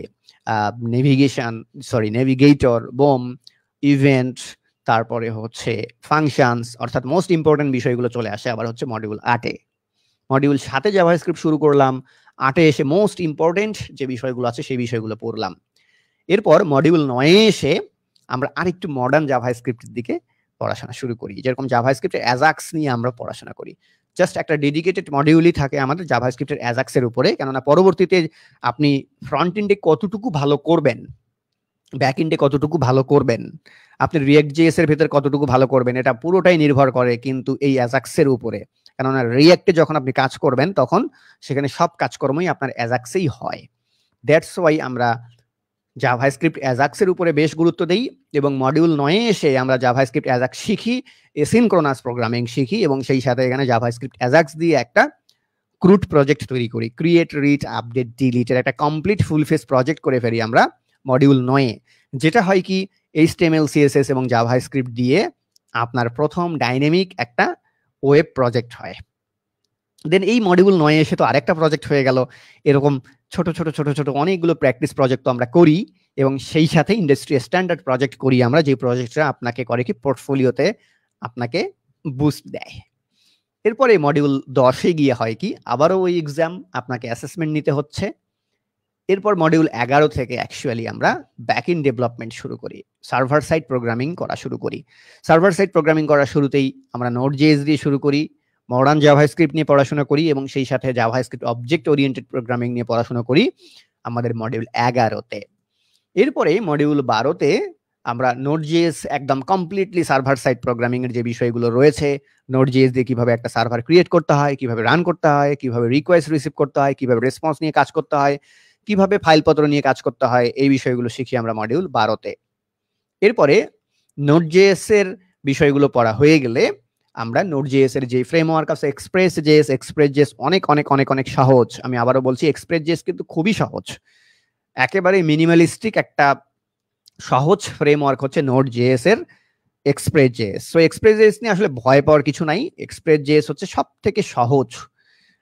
নেভিগেটর, বোম, ইভেন্ট, তারপরে হচ্ছে ফাংশনস, অর্থাৎ মোস্ট ইম্পর্টেন্ট বিষয়গুলো চলে আসে আবার হচ্ছে মডিউল 8-এ। মডিউল 7-এ জাভাস্ক্রিপ্ট শুরু করলাম, 8-এ এসে মোস্ট ইম্পর্টেন্ট যে বিষয়গুলো আছে সেই বিষয়গুলো পড়লাম। এরপর মডিউল 9-এ এসে আমরা আরেকটু মডার্ন জাভাস্ক্রিপ্টের দিকে পড়াশোনা শুরু করি, যেরকম জাভাস্ক্রিপ্টের অ্যাজাক্স নিয়ে আমরা পড়াশোনা করি। জাস্ট একটা ডেডিকেটেড মডিউলই থাকে আমাদের জাভাস্ক্রিপ্টের অ্যাজাক্সের উপরে, কেননা পরবর্তীতে আপনি ফ্রন্ট এন্ডে কতটুকু ভালো করবেন, ব্যাক এন্ডে কতটুকু ভালো করবেন, আপনি রিয়েক্ট জেএস এর ভেতর কতটুকু ভালো করবেন, এটা পুরোটাই নির্ভর করে কিন্তু এই অ্যাজাক্সের উপরে। কেননা রিয়েক্টে যখন আপনি কাজ করবেন তখন সেখানে সব কাজকর্মই আপনার অ্যাজাক্সেই হয়। দ্যাটস ওয়াই আমরা জাভাস্ক্রিপ্ট অ্যাজাক্সের উপরে বেশ গুরুত্ব দেই এবং মডিউল 9-এ এসে আমরা জাভাস্ক্রিপ্ট অ্যাজাক্স শিখি, এসিনক্রোনাস প্রোগ্রামিং শিখি এবং সেই সাথে এখানে জাভাস্ক্রিপ্ট অ্যাজাক্স দিয়ে একটা ক্রুট প্রজেক্ট তৈরি করি, ক্রিয়েট, রিড, আপডেট, ডিলিটের একটা কমপ্লিট ফুল ফেস প্রজেক্ট করে ফেলি আমরা মডিউল 9-এ। যেটা হয় কি, HTML, CSS এবং জাভাস্ক্রিপ্ট দিয়ে আপনার প্রথম ডাইনামিক একটা ওয়েব প্রজেক্ট হয়। দেন এই মডিউল 9-এ এসে তো আরেকটা প্রজেক্ট হয়ে গেল। এরকম ছোট ছোট অনেকগুলো প্র্যাকটিস প্রজেক্ট তো আমরা করি এবং সেই সাথে ইন্ডাস্ট্রি স্ট্যান্ডার্ড প্রজেক্ট করি আমরা, যে প্রজেক্টটা আপনাকে করে কি পোর্টফোলিওতে আপনাকে বুস্ট দেয়। এরপরে মডিউল 10-এ গিয়ে হয় কি, আবারও ওই এক্সাম, আপনাকে অ্যাসেসমেন্ট নিতে হচ্ছে। এরপর মডিউল 11 থেকে অ্যাকচুয়ালি আমরা ব্যাক এন্ড ডেভেলপমেন্ট শুরু করি, সার্ভার সাইড প্রোগ্রামিং করা শুরু করি। সার্ভার সাইড প্রোগ্রামিং করার শুরুতেই আমরা নোড.জেএস দিয়ে শুরু করি, মডার্ন জাভাস্ক্রিপ্ট নিয়ে পড়াশোনা করি এবং সেই সাথে জাভাস্ক্রিপ্ট অবজেক্ট ওরিয়েন্টেড প্রোগ্রামিং নিয়ে পড়াশোনা করি আমাদের মডিউল 11-তে। এরপরে মডিউল 12-তে আমরা নোড.জেএস একদম কমপ্লিটলি সার্ভার সাইড প্রোগ্রামিং এর যে বিষয়গুলো রয়েছে, নোড.জেএস দিয়ে কিভাবে একটা সার্ভার ক্রিয়েট করতে হয়, কিভাবে রান করতে হয়, কিভাবে রিকোয়েস্ট রিসিভ করতে হয়, কিভাবে রেসপন্স নিয়ে কাজ করতে হয়, কিভাবে ফাইলপত্র নিয়ে কাজ করতে হয়, এই বিষয়গুলো শিখি আমরা মডিউল 12-তে। এরপরে নোড.জেএস এর বিষয়গুলো পড়া হয়ে গেলে আমরা নোড.জেএস এর যে ফ্রেমওয়ার্ক আছে এক্সপ্রেস.জেএস অনেক অনেক অনেক অনেক সহজ। আমি আবারও বলছি, এক্সপ্রেস.জেএস কিন্তু খুবই সহজ, একেবারে মিনিমালিস্টিক একটা সহজ ফ্রেমওয়ার্ক হচ্ছে নোড.জেএস এর এক্সপ্রেস.জেএস। সো এক্সপ্রেস.জেএস নিয়ে আসলে ভয় পাওয়ার কিছু নাই, এক্সপ্রেস.জেএস হচ্ছে সব থেকে সহজ।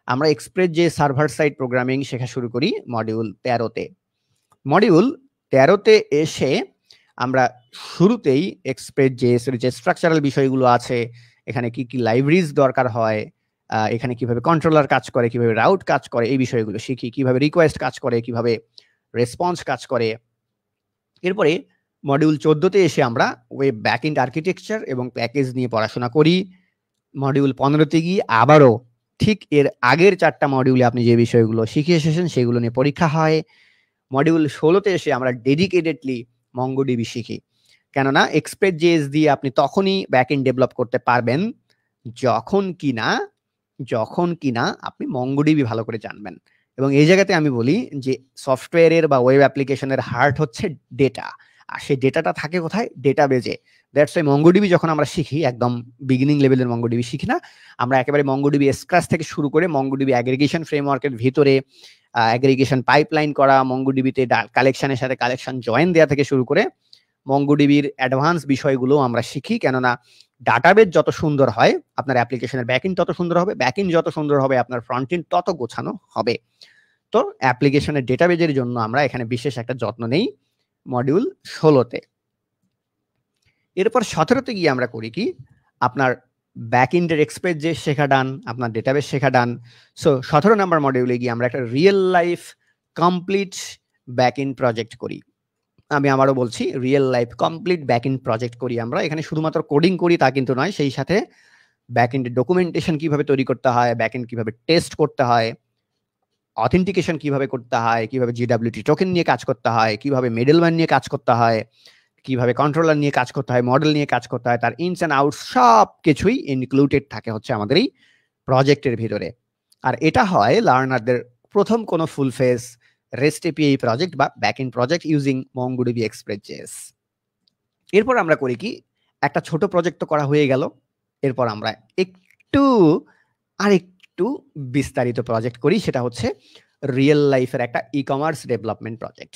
আমরা এক্সপ্রেস.জেএস সার্ভার সাইড প্রোগ্রামিং শেখা শুরু করি মডিউল 13-তে। মডিউল 13-তে এসে আমরা শুরুতেই এক্সপ্রেস.জেএস এর যে স্ট্রাকচারাল বিষয়গুলো আছে, এখানে কি কি লাইব্রেরিজ দরকার হয়, এখানে কিভাবে কন্ট্রোলার কাজ করে, কিভাবে রাউট কাজ করে, এই বিষয়গুলো শিখি, কিভাবে রিকোয়েস্ট কাজ করে, কিভাবে রেসপন্স কাজ করে। এরপরে মডিউল 14-তে এসে আমরা ওয়েব ব্যাকএন্ড আর্কিটেকচার এবং প্যাকেজ নিয়ে পড়াশোনা করি। মডিউল 15-তে গিয়ে আবারও ঠিক এর আগের 4টা মডিউলে আপনি যে বিষয়গুলো শিখে এসেছেন সেগুলো নিয়ে পরীক্ষা হয়। মডিউল 16তে এসে আমরা ডেডিকেটেডলি MongoDB শিখি। কেননা Express.js দিয়ে আপনি তখনই ব্যাকএন্ড ডেভেলপ করতে পারবেন যখন কিনা আপনি MongoDB ভালো করে জানবেন। এবং এই জায়গাতে আমি বলি যে সফটওয়্যারের বা ওয়েব অ্যাপ্লিকেশনের হার্ট হচ্ছে ডেটা, আর সেই ডেটাটা থাকে কোথায়? ডেটাবেজে। দ্যাটস ওয়াই MongoDB যখন আমরা শিখি, একদম বিগিনিং লেভেলের MongoDB শিখি না, আমরা একেবারে MongoDB স্ক্র্যাচ থেকে শুরু করে MongoDB অ্যাগ্রিগেশন ফ্রেমওয়ার্কের ভিতরে অ্যাগ্রিগেশন পাইপলাইন করা, MongoDB-তে কালেকশনের সাথে কালেকশন জয়েন দেওয়া থেকে শুরু করে MongoDB-র অ্যাডভান্স বিষয়গুলো আমরা শিখি। কেননা ডাটাবেজ যত সুন্দর হয় আপনার অ্যাপ্লিকেশনের ব্যাকএন্ড তত সুন্দর হবে, ব্যাকএন্ড যত সুন্দর হবে আপনার ফ্রন্টএন্ড তত গোছানো হবে। তো অ্যাপ্লিকেশনের ডেটাবেজের জন্য আমরা এখানে বিশেষ একটা যত্ন নেই মডিউল 16তে। এরপর 17তে গিয়ে আমরা করি কি, আপনার ব্যাকএন্ডের Express.js শেখা ডান, আপনার ডেটাবেজ শেখা ডান। সো 17 নম্বর মডিউলে গিয়ে আমরা একটা real life complete backend project করি। আমি আবারও বলছি, real life complete backend project করি আমরা। এখানে শুধুমাত্র কোডিং করি তা কিন্তু নয়, সেই সাথে ব্যাকএন্ডের ডকুমেন্টেশন কিভাবে তৈরি করতে হয়, ব্যাকএন্ড কিভাবে টেস্ট করতে হয়, অথেন্টিকেশন কিভাবে করতে হয়, কিভাবে GWT টোকেন নিয়ে কাজ করতে হয়, কিভাবে মিডলম্যান নিয়ে কাজ করতে হয়, কিভাবে কন্ট্রোলার নিয়ে কাজ করতে হয়, মডেল নিয়ে কাজ করতে হয়, তার ইনস অ্যান্ড আউটস সব কিছুই ইনক্লুডেড থাকে হচ্ছে আমাদের এই প্রজেক্টের ভিতরে। আর এটা হয় লার্নারদের প্রথম কোনো ফুল ফেজ REST API প্রজেক্ট বা backend project using MongoDB Express.js। এরপর আমরা করি কি, একটা ছোট প্রজেক্ট তো করা হয়ে গেল, এরপর আমরা আরেকটু বিস্তারিত প্রজেক্ট করি, সেটা হচ্ছে রিয়েল লাইফের একটা ই-কমার্স ডেভেলপমেন্ট প্রজেক্ট।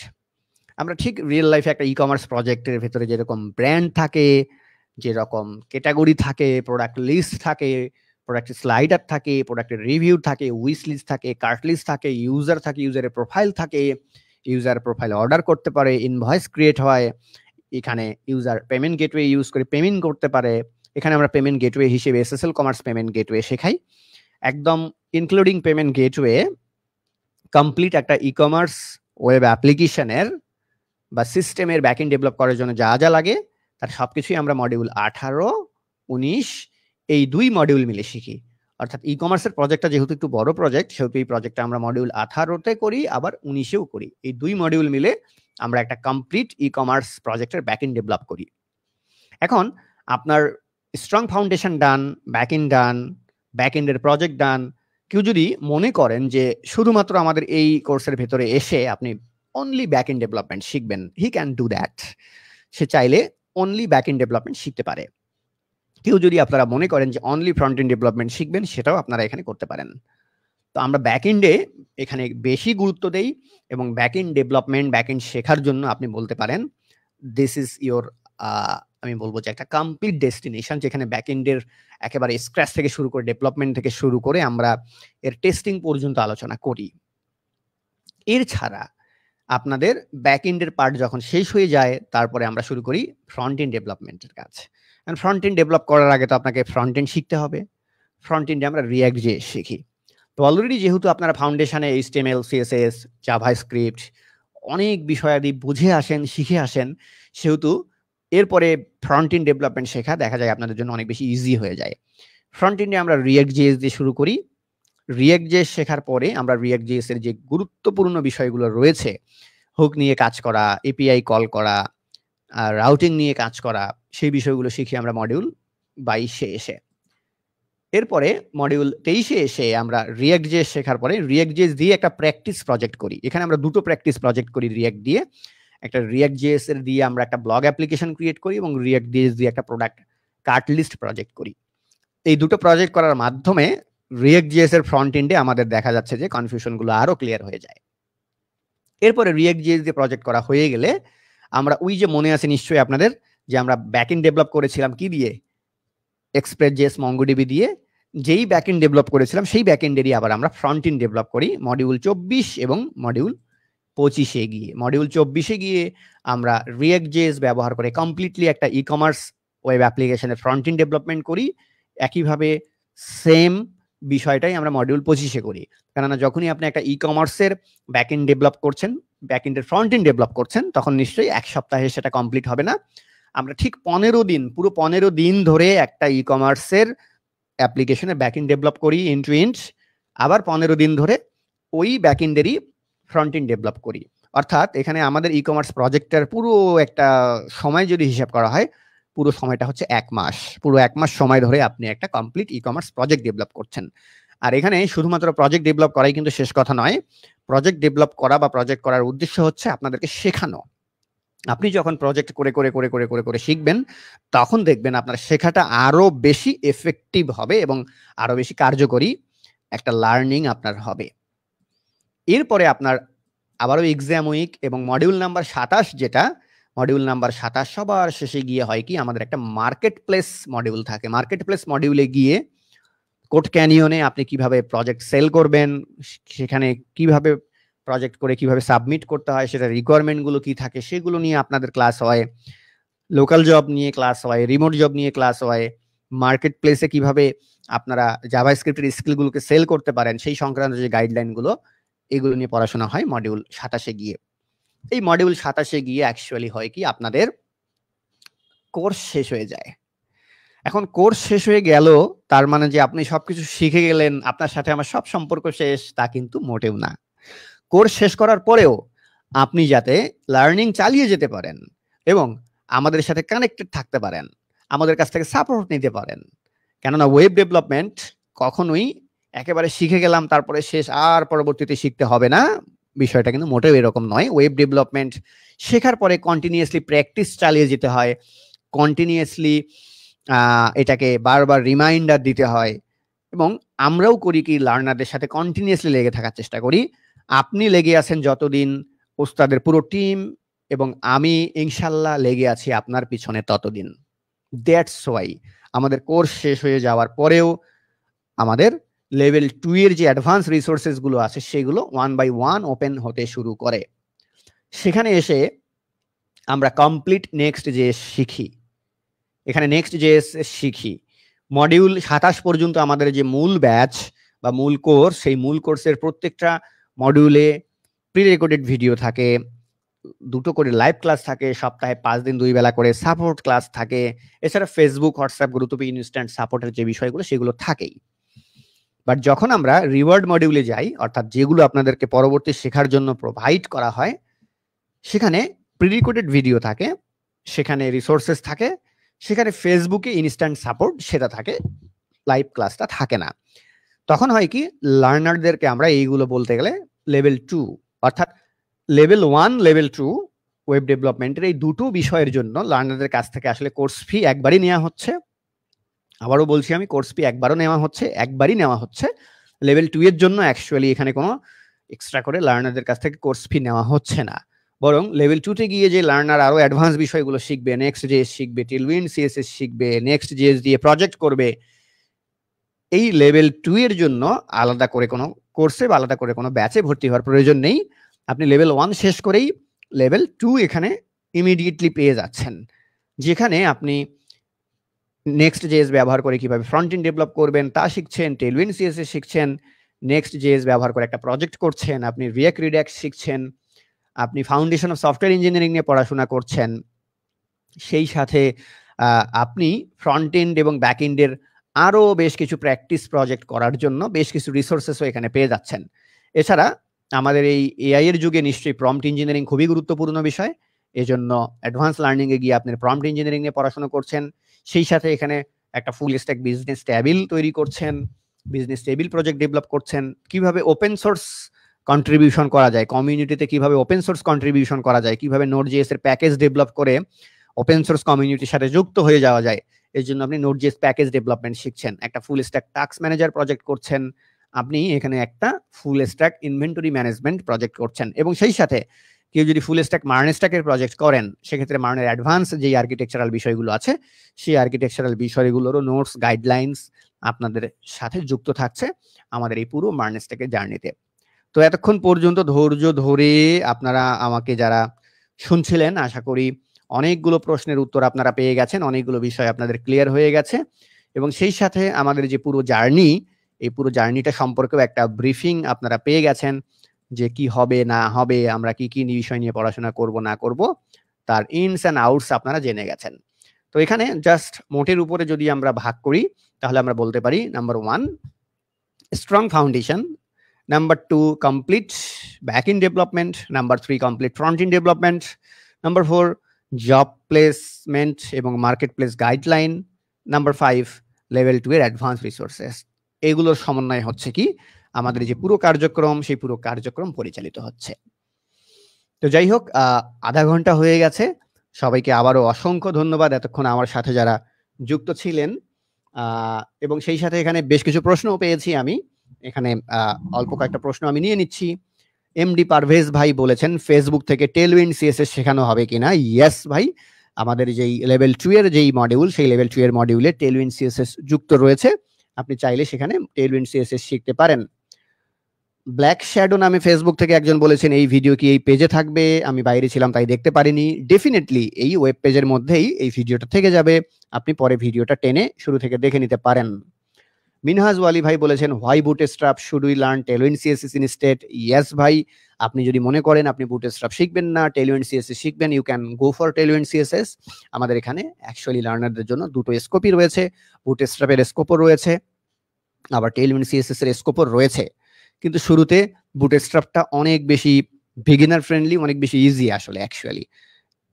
আমরা ঠিক রিয়েল লাইফে একটা ই-কমার্স প্রজেক্টের ভেতরে যেরকম ব্র্যান্ড থাকে, যেরকম ক্যাটাগরি থাকে, প্রোডাক্ট লিস্ট থাকে, প্রোডাক্টের স্লাইডার থাকে, প্রোডাক্টের রিভিউ থাকে, উইশ লিস্ট থাকে, কার্ট লিস্ট থাকে, ইউজার থাকে, ইউজারের প্রোফাইল থাকে, ইউজার প্রোফাইল অর্ডার করতে পারে, ইনভয়েস ক্রিয়েট হয়, এখানে ইউজার পেমেন্ট গেটওয়ে ইউজ করে পেমেন্ট করতে পারে। এখানে আমরা পেমেন্ট গেটওয়ে হিসেবে SSL কমার্স পেমেন্ট গেটওয়ে শেখাই, একদম ইনক্লুডিং পেমেন্ট গেটওয়ে। কমপ্লিট একটা ই-কমার্স ওয়েব অ্যাপ্লিকেশনের বা সিস্টেমের ব্যাকএন্ড ডেভেলপ করার জন্য যা যা লাগে তার সবকিছুই আমরা মডিউল 18, 19 এই 2 মডিউল মিলে শিখি। অর্থাৎ ই-কমার্সের প্রজেক্টটা যেহেতু একটু বড় প্রজেক্ট, সেহেতু এই প্রজেক্টটা আমরা মডিউল 18তে করি, আবার 19এও করি। এই 2 মডিউল মিলে আমরা একটা কমপ্লিট ই-কমার্স প্রজেক্টের ব্যাকএন্ড ডেভেলপ করি। এখন আপনার স্ট্রং ফাউন্ডেশন ডান, ব্যাকএন্ড ডান, ব্যাকএন্ডের প্রজেক্ট ডান। কেউ যদি মনে করেন যে শুধুমাত্র আমাদের এই কোর্সের ভেতরে এসে আপনি অনলি ব্যাকএন্ড ডেভেলপমেন্ট শিখবেন, হি ক্যান ডু দ্যাট। সে চাইলে অনলি ব্যাকএন্ড ডেভেলপমেন্ট শিখতে পারে। কেউ যদি আপনারা মনে করেন যে অনলি ফ্রন্ট এন্ড ডেভেলপমেন্ট শিখবেন, সেটাও আপনারা এখানে করতে পারেন। তো আমরা ব্যাকএন্ডে এখানে বেশি গুরুত্ব দেই, এবং ব্যাকএন্ড ডেভেলপমেন্ট, ব্যাকএন্ড শেখার জন্য আপনি বলতে পারেন দিস ইজ ইওর, আমি বলবো যে একটা কমপ্লিট ডেস্টিনেশন, যেখানে ব্যাকএন্ডের একেবারে স্ক্র্যাচ থেকে শুরু করে, ডেভেলপমেন্ট থেকে শুরু করে আমরা এর টেস্টিং পর্যন্ত আলোচনা করি। এর ছাড়া আপনাদের ব্যাকএন্ডের পার্ট যখন শেষ হয়ে যায়, তারপরে আমরা শুরু করি ফ্রন্ট এন্ড ডেভেলপমেন্টের কাজ। এন্ড ফ্রন্ট এন্ড ডেভেলপ করার আগে তো আপনাকে ফ্রন্ট এন্ড শিখতে হবে। ফ্রন্ট এন্ডে আমরা React.js শিখি। তো অলরেডি যেহেতু আপনারা ফাউন্ডেশনে HTML, CSS, জাভাস্ক্রিপ্ট অনেক বিষয়াদি বুঝে আসেন, শিখে আসেন, সেহেতু এরপরে ফ্রন্ট এন্ড ডেভেলপমেন্ট শেখা দেখা যায় আপনাদের জন্য অনেক বেশি ইজি হয়ে যায়। ফ্রন্ট এন্ডে আমরা React.js দিয়ে শুরু করি। React.js শেখার পরে আমরা React.js এর যে গুরুত্বপূর্ণ বিষয়গুলো রয়েছে, হুক নিয়ে কাজ করা, API কল করা, রাউটিং নিয়ে কাজ করা, সেই বিষয়গুলো শিখি আমরা মডিউল 22-এ এসে। এরপরে মডিউল 23-এ এসে আমরা React.js শেখার পরে React.js দিয়ে একটা প্র্যাকটিস প্রজেক্ট করি। এখানে আমরা দুটো প্র্যাকটিস প্রজেক্ট করি React দিয়ে। একটা React.js এর দিয়ে আমরা একটা ব্লগ অ্যাপ্লিকেশন ক্রিয়েট করি, এবং React.js দিয়ে একটা প্রোডাক্ট কার্ট লিস্ট প্রজেক্ট করি। এই দুটো প্রজেক্ট করার মাধ্যমে React.js এর ফ্রন্ট এন্ডে আমাদের দেখা যাচ্ছে যে কনফিউশনগুলো আরো ক্লিয়ার হয়ে যায়। এরপরে React.js দিয়ে প্রজেক্ট করা হয়ে গেলে আমরা ওই যে মনে আছে নিশ্চয়ই আপনাদের যে আমরা ব্যাকএন্ড ডেভেলপ করেছিলাম কি দিয়ে? Express.js MongoDB দিয়ে। যেই ব্যাকএন্ড ডেভেলপ করেছিলাম সেই ব্যাকএন্ডেরই আবার আমরা ফ্রন্ট এন্ড ডেভেলপ করি মডিউল 24 এবং মডিউল 25-এ গিয়ে। মডিউল 24-এ গিয়ে আমরা React.js ব্যবহার করে কমপ্লিটলি একটা ই-কমার্স ওয়েব অ্যাপ্লিকেশনের ফ্রন্ট এন্ড ডেভেলপমেন্ট করি। একইভাবে সেম বিষয়টাই আমরা মডিউল 25-এ করি। কেননা যখনই আপনি একটা ই-কমার্সের ব্যাকএন্ড ডেভেলপ করছেন, ব্যাকএন্ডের ফ্রন্ট এন্ড ডেভেলপ করছেন, তখন নিশ্চয়ই এক সপ্তাহে সেটা কমপ্লিট হবে না। আমরা ঠিক 15 দিন, পুরো 15 দিন ধরে একটা ই-কমার্সের অ্যাপ্লিকেশনে ব্যাকএন্ড ডেভেলপ করি এন্ড টু এন্ড, আবার 15 দিন ধরে ওই ব্যাকএন্ডেরই ফ্রন্ট এন্ড ডেভেলপ করি। অর্থাৎ এখানে আমাদের ই কমার্স প্রজেক্টের পুরো একটা সময় যদি হিসাব করা হয়, পুরো সময়টা হচ্ছে 1 মাস। পুরো 1 মাস সময় ধরে আপনি একটা complete e commerce project develop করছেন। আর এখানে শুধুমাত্র প্রজেক্ট ডেভেলপ করাই কিন্তু শেষ কথা নয়। প্রজেক্ট ডেভেলপ করা বা প্রজেক্ট করার উদ্দেশ্য হচ্ছে আপনাদেরকে শেখানো। আপনি যখন প্রজেক্ট করে করে করে করে করে করে শিখবেন, তখন দেখবেন আপনার শেখাটা আরো বেশি এফেক্টিভ হবে এবং আরো বেশি কার্যকরী একটা লার্নিং আপনার হবে। এরপরে আপনার আবারও এক্সাম উইক এবং মডিউল নাম্বার 27, যেটা মডিউল নাম্বার 27 সবার শেষে গিয়ে হয় কি, আমাদের একটা মার্কেট প্লেস মডিউল থাকে। মার্কেট প্লেস মডিউলে গিয়ে কোড ক্যানিয়নে আপনি কিভাবে প্রজেক্ট সেল করবেন, সেখানে কিভাবে প্রজেক্ট করে কিভাবে সাবমিট করতে হয়, সেটা রিকোয়ারমেন্টগুলো কি থাকে সেগুলো নিয়ে আপনাদের ক্লাস হয়। লোকাল জব নিয়ে ক্লাস হয়, রিমোট জব নিয়ে ক্লাস হয়, মার্কেট প্লেসে কিভাবে আপনারা জাভাস্ক্রিপ্টের স্কিলগুলোকে সেল করতে পারেন সেই সংক্রান্ত যে গাইডলাইনগুলো, এগুলো নিয়ে পড়াশোনা হয় মডিউল 27 গিয়ে। এই মডিউল 27 গিয়ে অ্যাকচুয়ালি হয় কি, আপনাদের কোর্স শেষ হয়ে যায়। এখন কোর্স শেষ হয়ে গেল তার মানে যে আপনি সবকিছু শিখে গেলেন, আপনার সাথে আমার সব সম্পর্ক শেষ, তা কিন্তু মোটেও না। কোর্স শেষ করার পরেও আপনি যাতে লার্নিং চালিয়ে যেতে পারেন এবং আমাদের সাথে কানেক্টেড থাকতে পারেন, আমাদের কাছ থেকে সাপোর্ট নিতে পারেন। কেননা ওয়েব ডেভেলপমেন্ট কখনোই একেবারে শিখে গেলাম তারপরে শেষ, আর পরবর্তীতে শিখতে হবে না, বিষয়টা কিন্তু মোটেও এরকম নয়। ওয়েব ডেভেলপমেন্ট শেখার পরে কন্টিনিউয়াসলি প্র্যাকটিস চালিয়ে যেতে হয়, কন্টিনিউয়াসলি এটাকে বারবার রিমাইন্ডার দিতে হয়। এবং আমরাও করি কি, লার্নারদের সাথে কন্টিনিউয়াসলি লেগে থাকার চেষ্টা করি। আপনি লেগে আছেন যতদিন, ওস্তাদের পুরো টিম এবং আমি ইনশাল্লাহ লেগে আছি আপনার পিছনে ততদিন। দ্যাটস ওয়াই আমাদের কোর্স শেষ হয়ে যাওয়ার পরেও আমাদের লেভেল 2 এর যে অ্যাডভান্স রিসোর্সেস গুলো আছে সেগুলো 1 বাই 1 ওপেন হতে শুরু করে। সেখানে এসে আমরা কমপ্লিট নেক্সট যে শিখি, এখানে নেক্সট যে শিখি মডিউল 27 পর্যন্ত আমাদের যে মূল ব্যাচ বা মূল কোর্স, সেই মূল কোর্সের প্রত্যেকটা মডিউলে প্রি রেকর্ডেড ভিডিও থাকে, 2টো করে লাইভ ক্লাস থাকে, সপ্তাহে 5 দিন 2 বেলা করে সাপোর্ট ক্লাস থাকে, এছাড়া ফেসবুক হোয়াটসঅ্যাপ গ্রুপে ইনস্ট্যান্ট সাপোর্টের যে বিষয়গুলো সেগুলো থাকেই। বাট যখন আমরা রিওয়ার্ড মডিউলে যাই, অর্থাৎ যেগুলো আপনাদেরকে পরবর্তী শেখার জন্য প্রোভাইড করা হয়, সেখানে প্রি রেকর্ডেড ভিডিও থাকে, সেখানে রিসোর্সেস থাকে, সেখানে ফেসবুকে ইনস্ট্যান্ট সাপোর্ট সেটা থাকে, লাইভ ক্লাসটা থাকে না। তখন হয় কি, লার্নারদেরকে আমরা এইগুলো বলতে গেলে লেভেল 2, অর্থাৎ লেভেল 1 লেভেল 2 ওয়েব ডেভেলপমেন্টের এই দুটো বিষয়ের জন্য লার্নারদের কাছ থেকে আসলে কোর্স ফি একবারই নেওয়া হচ্ছে। আবারও বলছি, আমি কোর্স ফি একবারই নেওয়া হচ্ছে। লেভেল 2 এর জন্য অ্যাকচুয়ালি এখানে কোনো এক্সট্রা করে লার্নারদের কাছ থেকে কোর্স ফি নেওয়া হচ্ছে না, বরং লেভেল 2 তে গিয়ে যে লার্নার আরো অ্যাডভান্স বিষয়গুলো শিখবে, নেক্সট জেএস শিখবে, টেলউইন্ড সিএসএস শিখবে, নেক্সট জেএস দিয়ে প্রজেক্ট করবে, এই লেভেল 2 এর জন্য আলাদা করে কোনো কোর্সে বা আলাদা করে কোনো ব্যাচে ভর্তি হওয়ার প্রয়োজন নেই। আপনি লেভেল 1 শেষ করেই লেভেল 2 এখানে ইমিডিয়েটলি পেয়ে যাচ্ছেন, যেখানে আপনি নেক্সট জেএস ব্যবহার করে কিভাবে ফ্রন্ট এন্ড ডেভেলপ করবেন তা শিখছেন, টেলউইন্ড সিএসএস শিখছেন, নেক্সট জেএস ব্যবহার করে একটা প্রজেক্ট করছেন, আপনি রিঅ্যাক্ট রিডাক্স শিখছেন, আপনি ফাউন্ডেশন অফ সফটওয়্যার ইঞ্জিনিয়ারিং নিয়ে পড়াশোনা করছেন, সেই সাথে আপনি ফ্রন্ট এন্ড এবং ব্যাক এন্ডের আরো বেশ কিছু প্র্যাকটিস প্রজেক্ট করার জন্য বেশ কিছু রিসোর্সেসও এখানে পেয়ে যাচ্ছেন। এছাড়া আমাদের এই এআই এর যুগে নিশ্চয়ই প্রম্পট ইঞ্জিনিয়ারিং খুবই গুরুত্বপূর্ণ বিষয়, এজন্য অ্যাডভান্স লার্নিং এ গিয়ে আপনি প্রম্পট ইঞ্জিনিয়ারিং নিয়ে পড়াশোনা করছেন, সেই সাথে এখানে একটা ফুল স্ট্যাক বিজনেস টেবিল তৈরি করছেন, বিজনেস টেবিল প্রজেক্ট ডেভেলপ করছেন, কিভাবে ওপেন সোর্স কন্ট্রিবিউশন করা যায়, কমিউনিটিতে কিভাবে ওপেন সোর্স কন্ট্রিবিউশন করা যায়, কিভাবে নোড.জেএস এর প্যাকেজ ডেভেলপ করে ওপেন সোর্স কমিউনিটির সাথে যুক্ত হয়ে যাওয়া যায়, এর জন্য আপনি নোড.জেএস প্যাকেজ ডেভেলপমেন্ট শিখছেন, একটা full stack task manager project করছেন, আপনি এখানে একটা full stack inventory management project করছেন, এবং সেই সাথে কেউ যদি ফুল স্ট্যাক মার্ন স্ট্যাকের প্রজেক্ট করেন, সেক্ষেত্রে মার্নের অ্যাডভান্স যে আর্কিটেকচারাল বিষয়গুলো আছে, সেই আর্কিটেকচারাল বিষয়গুলোরও নোটস গাইডলাইন্স আপনাদের সাথে যুক্ত থাকছে আমাদের এই পুরো মার্ন স্ট্যাকের জার্নিতে। তো এতক্ষণ পর্যন্ত ধৈর্য ধরে আপনারা আমাকে যারা শুনছিলেন, আশা করি অনেকগুলো প্রশ্নের উত্তর আপনারা পেয়ে গেছেন, অনেকগুলো বিষয় আপনাদের ক্লিয়ার হয়ে গেছে, এবং সেই সাথে আমাদের যে পুরো জার্নি, এই পুরো জার্নিটা সম্পর্কেও একটা ব্রিফিং আপনারা পেয়ে গেছেন, যে কি হবে না হবে, আমরা কি কি বিষয় নিয়ে পড়াশোনা করব না করব, তার ইনস অ্যান্ড আউটস আপনারা জেনে গেছেন। তো এখানে জাস্ট মোটের উপরে যদি আমরা ভাগ করি তাহলে আমরা বলতে পারি number 1 strong foundation, number 2 complete backend development, number 3 complete frontend development, number 4 job placement এবং marketplace guideline, number 5 level 2 এর অ্যাডভান্স রিসোর্সেস। এগুলোর সমন্বয় হচ্ছে কি আমাদের যে পুরো কার্যক্রম, সেই পুরো কার্যক্রম পরিচালিত হচ্ছে। তো যাই হোক, আধা ঘন্টা হয়ে গেছে। সবাইকে আবারও অসংখ্য ধন্যবাদ এতক্ষণ আমার সাথে যারা যুক্ত ছিলেন, এবং সেই সাথে এখানে বেশ কিছু প্রশ্নও পেয়েছি আমি। এখানে অল্প কয়েকটা প্রশ্ন আমি নিয়ে নিচ্ছি। এমডি পারভেজ ভাই বলেছেন ফেসবুক থেকে টেলউইন্ড সিএসএস শেখানো হবে কিনা। ইয়েস ভাই, আমাদের যেই লেভেল 2 এর যেই মডিউল, সেই লেভেল 2 এর মডিউলে টেলউইন্ড সিএসএস যুক্ত রয়েছে। আপনি চাইলে সেখানে টেলউইন্ড সিএসএস শিখতে পারেন। ব্ল্যাক শ্যাডো নামে ফেসবুক থেকে একজন বলেছেন এই ভিডিও কি এই পেজে থাকবে, আমি বাইরে ছিলাম তাই দেখতে পারিনি। ডেফিনেটলি এই ওয়েব পেজের মধ্যেই এই ভিডিওটা থেকে যাবে, আপনি পরে ভিডিওটা টেনে শুরু থেকে দেখে নিতে পারেন। মিনহাজ ওয়ালি ভাই বলেছেন why Bootstrap should we learn Tailwind CSS instead. Yes ভাই, আপনি যদি মনে করেন আপনি বুটস্ট্র্যাপ শিখবেন না, টেলউইন্ড সিএসএস শিখবেন, you can go for Tailwind CSS. আমাদের এখানে অ্যাকচুয়ালি লার্নারদের জন্য দুটো স্কোপই রয়েছে, বুটস্ট্র্যাপের স্কোপও রয়েছে, আবার টেলউইন্ড সিএসএস এর স্কোপও রয়েছে। কিন্তু শুরুতে বুটস্ট্র্যাপটা অনেক বেশি বিগিনার ফ্রেন্ডলি, অনেক বেশি ইজি আসলে অ্যাকচুয়ালি।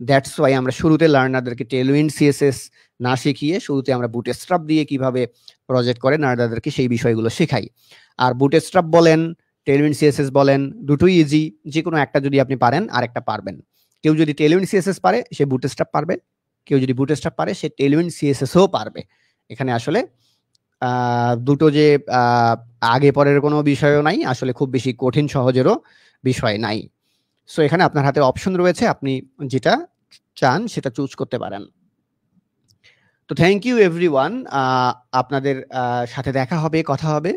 দ্যাটস ওয়াই আমরা শুরুতে লার্নারদেরকে টেলউইন্ড সিএসএস না শিখিয়ে শুরুতে আমরা বুটস্ট্র্যাপ দিয়ে কিভাবে প্রজেক্ট করে লার্নারদেরকে সেই বিষয়গুলো শেখাই। আর বুটস্ট্র্যাপ বলেন, টেলউইন্ড সিএসএস বলেন, দুটোই ইজি। যে কোনো একটা যদি আপনি পারেন আর একটা পারবেন। কেউ যদি টেলউইন্ড সিএসএস পারে সে বুটস্ট্র্যাপ পারবে, কেউ যদি বুটস্ট্র্যাপ পারে সে টেলউইন্ড সিএসএসও পারবে। এখানে আসলে দুটো যে আগে পরের কোনো বিষয়ও নাই, আসলে খুব বেশি কঠিন সহজেরও বিষয় নাই। সো এখানে আপনার হাতে অপশন রয়েছে, আপনি যেটা চান সেটা চুজ করতে পারেন। তো থ্যাংক ইউ এভরিওয়ান, আপনাদের সাথে দেখা হবে, কথা হবে,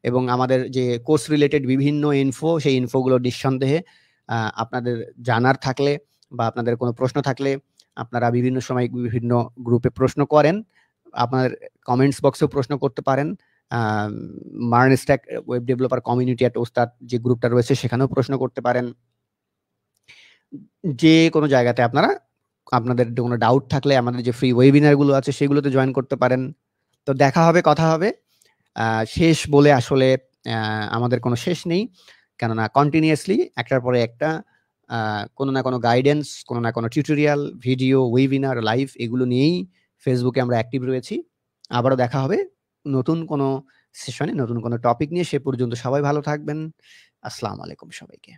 এবং আমাদের যে কোর্স রিলেটেড বিভিন্ন ইনফো, সেই ইনফোগুলো নিঃসন্দেহে আপনাদের জানার থাকলে বা আপনাদের কোনো প্রশ্ন থাকলে আপনারা বিভিন্ন সময় বিভিন্ন গ্রুপে প্রশ্ন করেন, আপনার কমেন্টস বক্সেও প্রশ্ন করতে পারেন। MERN stack web developer community at Ostad যে গ্রুপটা রয়েছে সেখানেও প্রশ্ন করতে পারেন। যে কোনো জায়গাতে আপনারা আপনাদের কোনো ডাউট থাকলে আমাদের যে ফ্রি ওয়েবিনারগুলো আছে সেগুলোতে জয়েন করতে পারেন। তো দেখা হবে, কথা হবে। শেষ বলে আসলে আমাদের কোনো শেষ নেই, কেননা কন্টিনিউয়াসলি একটার পরে একটা কোনো না কোনো গাইডেন্স, কোনো না কোনো টিউটোরিয়াল, ভিডিও, ওয়েবিনার, লাইভ এগুলো নিয়েই ফেসবুকে আমরা অ্যাক্টিভ রয়েছি। আবারও দেখা হবে নতুন কোনো সেশনে, নতুন কোনো টপিক নিয়ে। সে পর্যন্ত সবাই ভালো থাকবেন। আসসালামু আলাইকুম সবাইকে।